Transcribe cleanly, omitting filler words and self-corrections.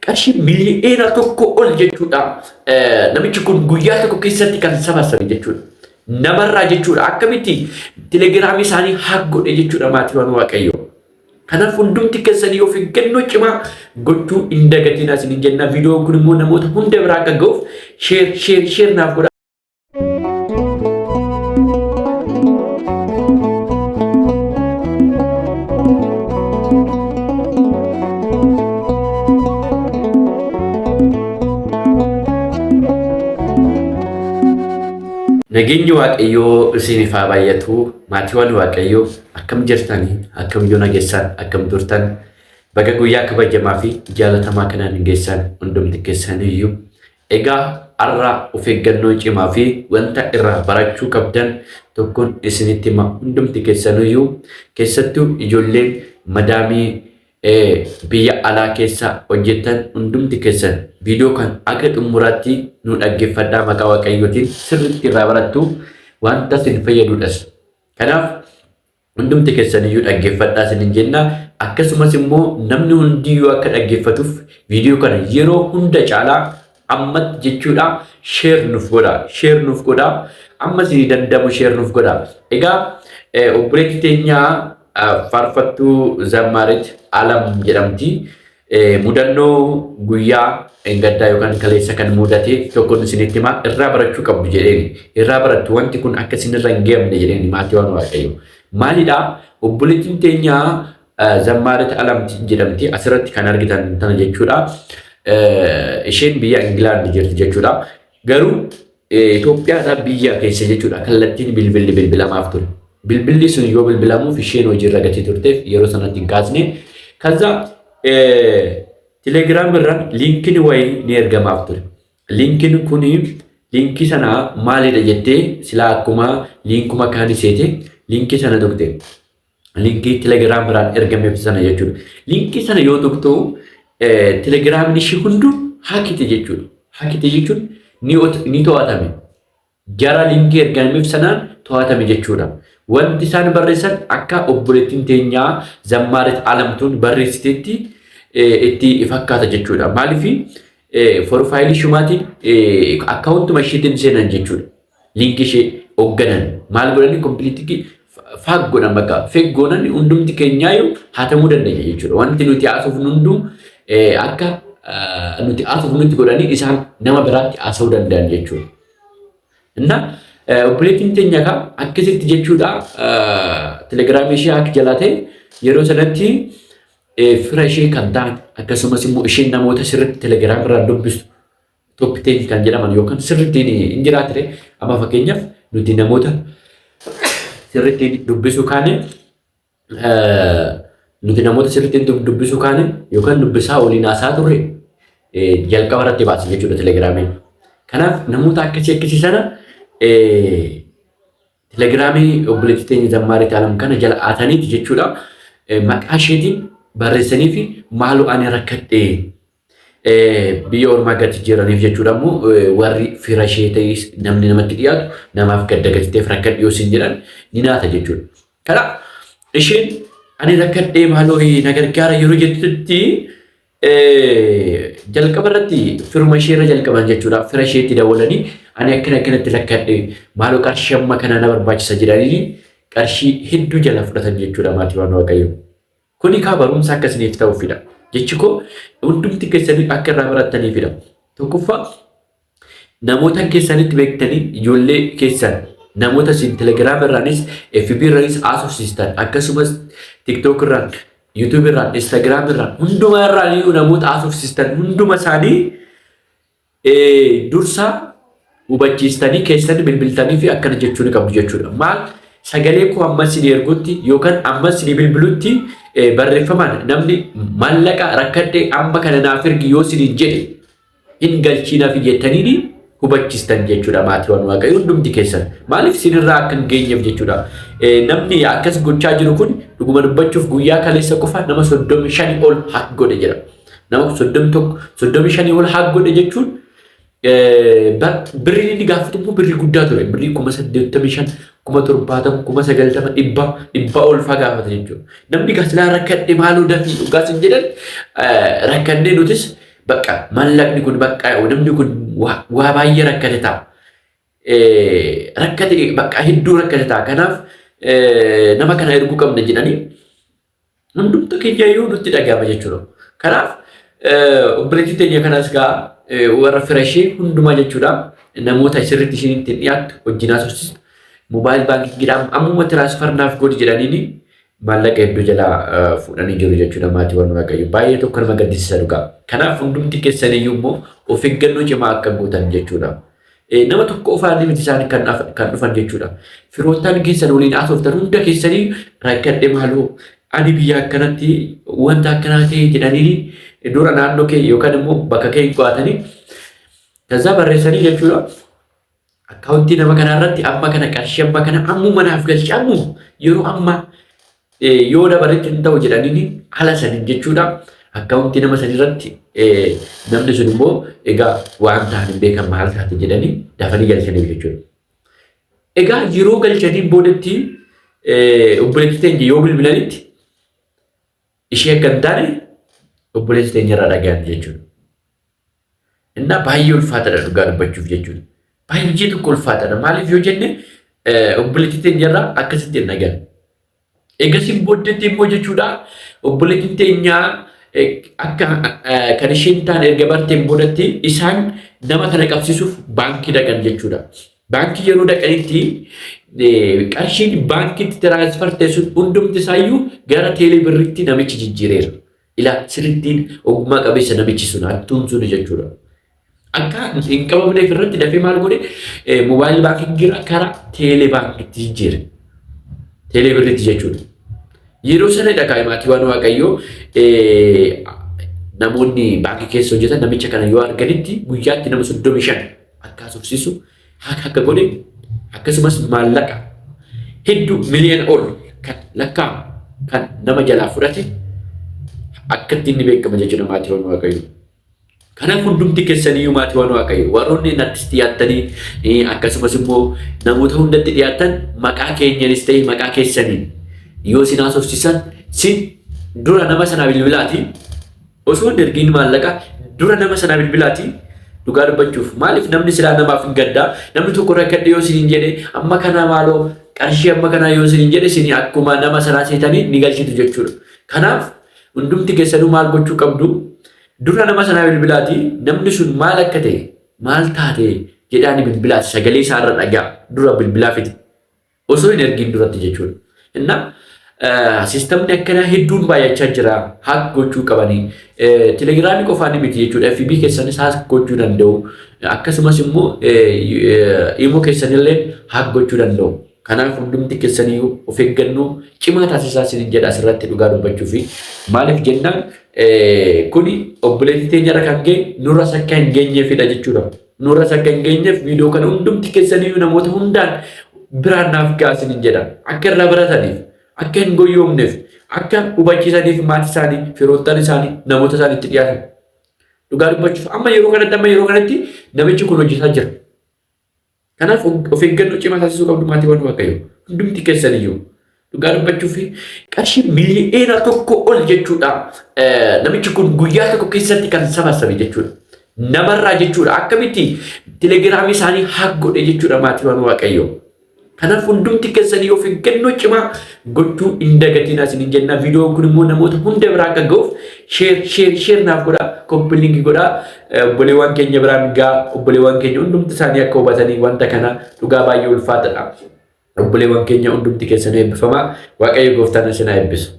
qarshii miliyoona tokko ol jechuudha. Namichi kun guyyaa tokko keessatti kan sabasabe jechuudha. Namarraa jechuudha. Akkamitti telegiraamii isaanii haggodhe jechuudha maatiiwwan Waaqayyoo. Kanaaf hundumti keessanii of eeggannoo cimaa gochuu hin dagatinaa isin jenna. Viidiyoon kun immoo namoota hunda biraa akka ga'uuf sheer naaf godhaa. Nageenyi Waaqayyoo isiniif haa baay'atu. Maatiiwwan Waaqayyoo akkam jirtanii, akkam yoo nageessan, akkam turtan baga guyyaa kabajamaa fi jaalatamaa kanaan hin geessan hundumti keessaniyyuu. Egaa har'a of eeggannoo cimaa fi wanta irraa barachuu qabdan tokkoon isinitti hima hundumti keessaniyyuu. Keessattuu ijoolleen madaamii biyya alaa keessa hojjetan hundumti keessan viidiyoo kan akka xumuraatti nu dhaggeeffadhaa maqaa Waaqayyootiin sirriitti irraa barattu wanta isin fayyadudhas. Kanaaf hundumti keessaniyyuu dhaggeeffadhaa isin jenna. Akkasumas immoo namni hundiyyuu akka dhaggeeffatuuf viidiyoo kana yeroo hunda caalaa ammatti jechuudha sheer nuuf godhaa. Ammas dandamu sheer nuuf godhaa. Egaa obboleettii teenyaa faarfattuu Zammaarit Alam jedhamti. Mudannoo guyyaa gaddaa yookaan kaleessa kan mudate tokkoon isinitti himaa irraa barachuu qabdu jedheeni. Irraa barattu wanti kun akka isinirra hin geemne jedheeni maatiiwwan Waaqayyoo. Maalidhaa? Obboleettiin teenyaa Zammaarit Alam jedhamti. Asirratti kan argitan tana jechuudha. Isheen biyya Ingilaand jirti jechuudha. Garuu Itoophiyaa biyya keessa jechuudha. Kallattiin bilbilli bilbilamaaf ture. Bilbilli sun yoo bilbilamuuf isheen hojiirra gatii turteef yeroo sanatti hin kaasne. Kaza Telegram irraan liinkiin wayii ni ergamaaf ture. Liinkiin kuni liinkii sana maalidha jettee silaa akkuma liinkuma kaan seete liinkii sana tuqxe. Liinkii Telegram irraan ergameef sana jechuudha. Liinkii sana yoo tuqxu Telegiraamiin ishee hunduu haakite jechuudha. Haakite jechuun ni to'atame. Jara liinkii ergameef sanaan to'atame jechuudha. Wanti isaan barreessan akka obboleettiin teenyaa Zammaarit Alamtuun barreessiteetti itti fakkaata jechuudha. Maaliif forfaayilii shumaatiin akkaawuntuma isheetiin seenan jechuudha. Liinkii ishee hoogganan maal godhanii kompiiliitii faak godhan bakka feek goonan hundumti keenyaayyuu haatamuu dandeenya jechuudha. Wanti nuti haasofnu hunduu akka nuti haasofnutti godhanii isaan nama biraatti haasa'uu danda'an jechuudha. Obboleettiin teenya akkasitti jechuudha. Telegiraamii ishee akka jalaa ta'e yeroo sanatti fira ishee kan ta'an akkasumas immoo isheen namoota sirriitti telegiraam irraa dubbistu toppiteetii kan jedhaman yookaan sirriitti hin jiraatire. Amma fakkeenyaaf nuti namoota sirriitti dubbisuu kaane yookaan dubbisaa waliin haasaa turre jalqaba irratti baase jechuudha telegiraamiin. Kanaaf namoota akkasii sana Telegiraamii obboleettii teenya Zammaarit Alam kana jala aataniiti jechuudha. Maqaa isheetiin barreessanii fi maaloo ani rakkadhee biyya ormaa gati jiraniif jechuudha immoo warri fira ishee ta'is namni namatti dhiyaatu namaaf gadda gatiteef rakkadhee yoo isin jedhan ni naata jechuudha. Kanaaf isheen ani rakkadhee maaloo na gargaara yeroo jettutti jalqaba irratti firuma ishee irra jalqaban jechuudha. Fira isheetti dawwalanii ani akkanatti rakkadhee maaloo qarshii amma kana na barbaachisa jedhanii qarshii hedduu jala fudhatan jechuudha maatiiwwan Waaqayyoo. Kuni barumsa akkasiniif ta'uufidha. Jechi koo hundumti keessanii akka irraa barattaniifidha. Tokkoffaa namoota keessanitti beektanii ijoollee keessan namoota isin Telegiraam irraanis FB irraanis haasofsiistan akkasumas TikTok irraan YouTube irraan Instagram irraan hunduma irraan namoota haasofsiistan hunduma isaanii dursa hubachiistanii keessatti bilbiltanii fi akkana jechuun qabdu jechuudha. Maal sagalee koo ammas ni ergutti yookaan ammas ni bilbilutti barreeffamaan namni maallaqa rakkadhee amma kana naaf ergi yoo isin jedhe hin galchiinaaf jettanii hubachiistan jechuudha maatiiwwan Waaqayyoo hundumti keessan. Maaliif isinirraa akka hin geenyeef jechuudha. Namni akkas gochaa jiru kun dhuguma dubbachuuf guyyaa kaleessa qofa nama 35 ol haq godhe jedha. Nama 35 ol haq godhe jechuun birrii inni gaafatu immoo birrii guddaa ture. Birrii 85,000, 70,000, 90,000 dhibba ol gaafata jechuudha. Namni gasilaa rakkadhe maaloo dafii dhugaas hin jedhan rakkannee nutis bakka mallaqni kun bakka namni kun waa baay'ee rakkate ta'a. Rakkate bakka hedduu rakkate ta'a. Kanaaf nama kana erguu qabna jedhanii hundumtu keenya yoo nutti dhagahama jechuudha. Kanaaf obboleettii teenya kanas gaa warra firashii hundumaa jechuudha. Namoota sirriitti isheen ittiin dhiyaattu wajjin haasofsiistu moobaayil baankiidhaan ammuma tiraansfarnaaf godhi jedhanii maallaqa hedduu jalaa fuudhanii jiru jechuudha maatiiwwan Waaqayyo. Baay'ee tokko nama gaddisiisa dhugaa. Kanaaf hundumti keessaniyyuu immoo of eeggannoo cimaa akka gootan jechuudha. Nama tokko ofaan miti isaanii kan dhufan jechuudha. Firoottan keessan waliin haasoftan hunda keessanii rakkadhe maaloo ani biyya akkanatti wanta akkanaa ta'e jedhanii dura naannoo kee yookaan immoo bakka kee qo'atanii kazaa barreessanii jechuudha. Akkaawuntii nama kanaa irratti amma kana qarshii amma kana ammuma naaf galchi ammuma yeroo ammaa yoo dabaretti hin ta'u jedhanii haala saniin jechuudha. Akkaawuntii nama sanii irratti namni sun immoo egaa waan ta'an hin beekan maal taate jedhanii dafanii galchaniif jechuudha. Egaa yeroo galchanii boodatti obboleettii teenya yoo bilbilanitti ishee akka hin taane obboleettii teenya irraa dhagahan jechuudha. Innaa baay'ee ulfaataadha dhugaa dubbachuuf jechuudha. Baay'ee tokko ulfaataadha. Maaliif yoo jenne obboleettii teenya irraa akkasitti hin dhagahan. Eegasiin boodatti immoo jechuudha obboleettiin teenya akka kan isheen taane erga barteen boodatti isaan nama kana qabsiisuuf baankii dhaqan jechuudha. Baankii yeroo dhaqanitti qarshiin baankiitti tiraansfar teessuun hundumti isaayyuu gara teelee birriitti namichi jijjiireera. Ilaa sirrittiin ogummaa qabeessa namichi sun hattuun sun jechuudha. Akka hin qabamneef irratti dafee maal godhe moobaayil baankii karaa teelee baankiitti jijjiire. Teelee birriitti jechuudha. Yeroo sana dhaqaa maatiiwwan Waaqayyoo namoonni baankii keessa hojjetan namicha kana yoo arganitti guyyaatti nama 35 akka haasofsiisu akka godhe akkasumas maallaqa hedduu miliyoona ol kan lakkaa'amu kan nama jalaa fudhate akka ittiin beekama jechuudha maatiiwwan Waaqayyoo. Kanaaf hundumti keessaniyyuu maatiiwwan Waaqayyoo warroonni nattis dhiyaattanii akkasumas immoo namoota hundatti dhiyaattan maqaa keenyanis ta'e maqaa keessaniin yoo sin haasofsiisan sin dura nama sanaa bilbilaati osoo hin ergiin maallaqa dura nama sanaa bilbilaati dhugaa dubbachuuf maaliif namni silaa namaaf hin gaddaa namni tokko rakkadhe yoo sin hin jedhe amma kana maaloo qarshii amma kana yoo sin hin jedhe sin akkuma nama sanaa seetanii ni galchitu jechuudha. Kanaaf hundumti keessanuu maal gochuu qabdu dura nama sanaa bilbilaati namni sun maal akka ta'e maal taate jedhaani bilbilaati sagalee isaarra dhagaa dura bilbilaa fiti osoo hin ergiin duratti jechuudha. Innaa sistemni akkanaa hedduun baay'achaa jira haak gochuu qabanii telegiraamii qofaan miti jechuudha FB keessanis haak gochuu danda'u akkasumas immoo imo keessanillee haak gochuu danda'u. Kanaaf hundumti keessanii of eeggannoo cimaa taasisaa isin jedha asirratti dhugaa dubbachuu fi maaliif jennaan kuni obboleettii teenyarra kan ga'e nurra sakka hin geenyeefidha jechuudha. Nurra sakka hin geenyeef viidiyoo kana hundumti keessanii namoota hundaan biraan naaf gaasin jedha akka irraa barataniif. Akka hin goyoomneef akka hubachiisaniif maatii isaanii firoottan isaanii namoota isaaniitti dhiyaatan dhugaa dubbachuuf amma yeroo kanatti namichi kun hojjetaa jira. Kanaaf of eeggannoo cimaa taasisuu qabdu maatiiwwan Waaqayyoo hundumti keessaniyyuu dhugaa dubbachuuf qarshii miliyoona tokko ol jechuudha. Namichi kun guyyaa tokko keessatti kan sabasabe jechuudha. Namarraa jechuudha akkamitti telegiraamii isaanii haak godhe jechuudha maatiiwwan Waaqayyoo. Kanaaf hundumti keessanii of eeggannoo cimaa gochuu hin dagatiin isin jenna. Viidiyoon kun immoo namoota hunda biraa akka ga'uuf sheer naaf godha kompiiliingi godha obboleewwan keenya biraan gaa obboleewwan keenya hundumti isaanii akka hubatanii wanta kana dhugaa baay'ee ulfaataadha. Obboleewwan keenya hundumti keessanii eebbifamaa Waaqayyo gooftaan isin haa eebbisu.